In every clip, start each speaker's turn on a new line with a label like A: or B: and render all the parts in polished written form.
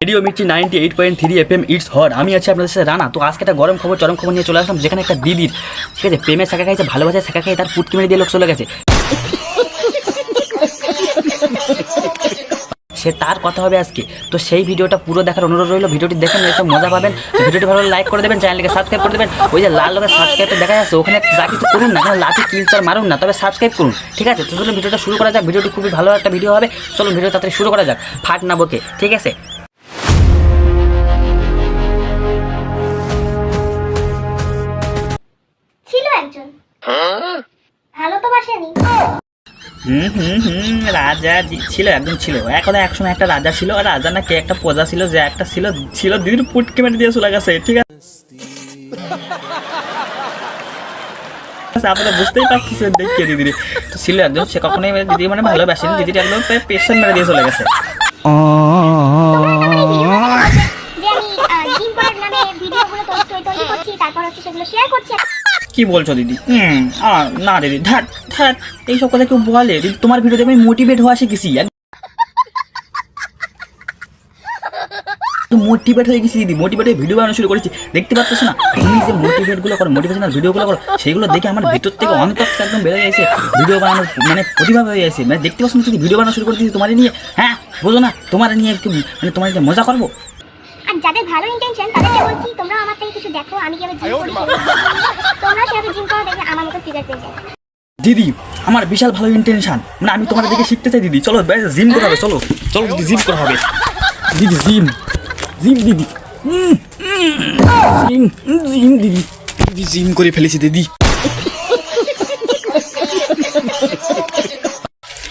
A: Radio Mirchi 98.3 FM it's hot. আমি আছি আপনাদের সাথে রানা। তো আজকে একটা গরম খবর চরম খবর নিয়ে চলে আসলাম, যেখানে একটা দিদির ঠিক আছে প্রেমের শাখা খাইছে, ভালোবাসার শাখা খাই তার পুটকি মেরে দিয়ে লোক চলে গেছে। সে তার কথা হবে আজকে। তো সেই ভিডিওটা পুরো দেখার অনুরোধ রইল। ভিডিওটি দেখেন, একটু মজা পাবেন। ভিডিওটি ভালো লাইক করে দেবেন, চ্যানেলকে সাবস্ক্রাইব করে দেবেন। ওই যে লাল রঙের সাবস্ক্রাইবটা দেখা যাচ্ছে, ওখানে যা কিছু করুন না, লাঠি কিলচার মারুন না, তবে সাবস্ক্রাইব করুন, ঠিক আছে? তো চলুন ভিডিওটা শুরু করা যাক। ভিডিওটি খুবই ভালো একটা ভিডিও হবে। চলুন ভিডিও তাড়াতাড়ি শুরু করা যাক, ফাট না বকে, ঠিক আছে?
B: ছিল একজন ভালো তো বাসেনি।
A: রাজা ছিল, একদম ছিল। এখন একসময় একটা রাজা ছিল, আর রাজা না কে একটা প্রজা ছিল, যে একটা ছিল ছিল দিদির পুটকে মেরে দিয়ে চলে গেছে, ঠিক আছে? আপনারা বুঝতেই পারছেন দেখে দিদি তো ছিল একজন, সে কখনোই দিদি মানে ভালোবাসেনি, দিদির একদম পেছন মেরে দিয়ে চলে গেছে। কি বলছো দিদি? না দিদি, ধ্যাট ধ্যাট এইসব কথা কেউ বলে? দিদি তোমার ভিডিও দেখে আমি মোটিভেট হওয়া শিখেছি, মোটিভেট হয়ে গেছি দিদি। মোটিভেট হয়ে ভিডিও বানানো শুরু করেছি, দেখতে পাচ্ছ না? তুমি যে মোটিভেটগুলো করো, মোটিভেশনাল ভিডিওগুলো করো, সেইগুলো দেখে আমার ভিতর থেকে অন্তরটা একদম বেড়ে গেছে, ভিডিও বানানোর মানে প্রতিভা হয়ে গেছে। মানে দেখতে পাচ্ছ না, যদি ভিডিও বানানো শুরু করে দিয়েছি তোমার নিয়ে। হ্যাঁ বোঝো না, তোমার নিয়ে একটু মানে তোমার নিয়ে মজা করবো।
B: আর যাদের ভালো ইন্টেনশন তাদেরকে বলছি, তোমরা আমার থেকে কিছু দেখো, আমি কিভাবে জিম করি, তোমরা সেভাবে জিম করো, দেখবে আমার মতো ফিগার পেয়ে যাবে।
A: দিদি আমার বিশাল ভালো ইন্টেনশন, মানে আমি তোমার দেখে শিখতে চাই দিদি। চলো জিম করা হবে, চলো চলো দিদি, জিম করা হবে দিদি, জিম জিম দিদি, জিম জিম দিদি, দিদি জিম করে ফেলেছি দিদি।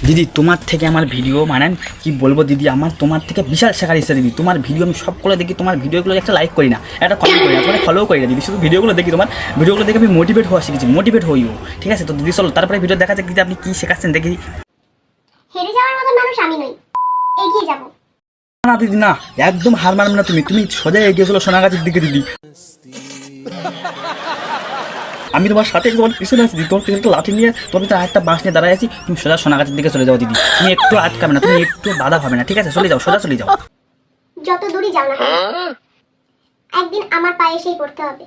A: দিদি তোমার থেকে আমার ভিডিও মানে কি বলবো দিদি, আমার তোমার থেকে বিশাল শেখার ইচ্ছা দিদি। তোমার ভিডিও আমি সবগুলো দেখি, তোমার ভিডিওগুলো একটা লাইক করি না, একটা কমেন্ট করি না, তোমার ফলো করি না দিদি, শুধু ভিডিওগুলো দেখি। তোমার ভিডিওগুলো দেখে আমি মোটিভেট হওয়া শিখেছি, মোটিভেট হইও, ঠিক আছে? তো দিদি চলো তারপরে ভিডিও দেখা যাক দিদি, আপনি কি শেখাচ্ছেন দেখি।
B: হেরে যাওয়ার মতো মানুষ আমি নই, এগিয়ে যাব।
A: না দিদি না, একদম হার মানবে না তুমি, তুমি সোজা এগিয়ে চলো সোনাগাছির দিকে দিদি। আমি তোমার সাথে তোমার পিছনে আছি দিদি, তোমার পিছনে একটা লাঠি নিয়ে, তোমার পিছনে আরেকটা বাঁশ নিয়ে দাঁড়ায় আছি, তুমি সোজা সোনাগাছির দিকে চলে যাও দিদি। তুমি একটু আটকাবে না, তুমি একটু বাধা হবে না, ঠিক আছে? চলে যাও, সোজা চলে যাও।
B: যত দূরই যাও না কেন, একদিন আমার পায়ে এসেই পড়তে হবে।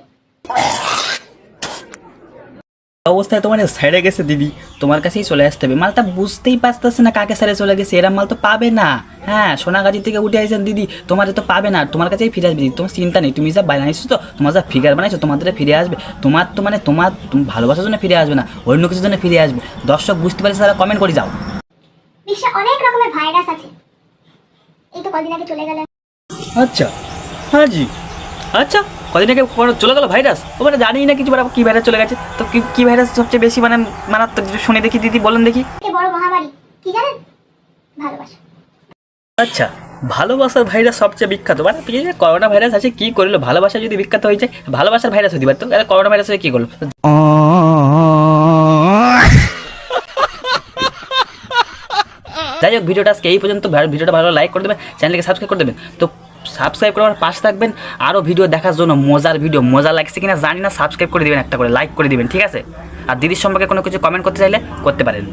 A: অবস্থায় তোমার ছেড়ে গেছে দিদি, তোমার কাছেই চলে আসতে হবে। মালটা বুঝতেই পারতেছে না কাকে ছেড়ে চলে গেছে, এরা মাল তো পাবে না। হ্যাঁ সোনাগাছি থেকে উঠে আসেন দিদি, তোমার তো পাবে না, তোমার কাছেই ফিরে আসবে দিদি। তোমার চিন্তা নেই, তুমি যা বানাইছো তো, তোমার যা ফিগার বানাইছো, তোমাদের ফিরে আসবে। তোমার তো মানে তোমার ভালোবাসার জন্য ফিরে আসবে না, অন্য কিছুর জন্য ফিরে আসবে। দর্শক বুঝতে পারছে, তারা কমেন্ট করে যাও।
B: বিশ্বে অনেক রকমের ভাইরাস আছে, এই তো কদিন আগে চলে গেল।
A: আচ্ছা হ্যাঁ জি, আচ্ছা কদিন আগে চলে গেল ভাইরাস, ও মানে জানি না কিছু, কি ভাইরাস চলে গেছে। তো কি ভাইরাস সবচেয়ে বেশি মানে মারাত্মক শুনে দেখি দিদি, বলেন দেখি।
B: বড় মহামারী কি জানেন? ভালোবাসা।
A: আচ্ছা ভালোবাসার ভাইরাস সবচেয়ে বিখ্যাত, মানে করোনা ভাইরাস আছে, কি করলো? ভালোবাসা যদি বিখ্যাত হয়ে যায়, ভালোবাসার ভাইরাস হতে পারতো, করোনা ভাইরাস হয়ে কি করলো? যাই হোক, ভিডিওটা আজকে এই পর্যন্ত। ভিডিওটা ভালো লাইক করে দেবেন, চ্যানেলকে সাবস্ক্রাইব করে দেবেন। তো সাবস্ক্রাইব করার পাশে থাকবেন, আরও ভিডিও দেখার জন্য। মজার ভিডিও, মজা লাগছে কিনা জানি না, সাবস্ক্রাইব করে দেবেন, একটা করে লাইক করে দেবেন, ঠিক আছে? আর দিদির সম্পর্কে কোনো কিছু কমেন্ট করতে চাইলে করতে পারেন।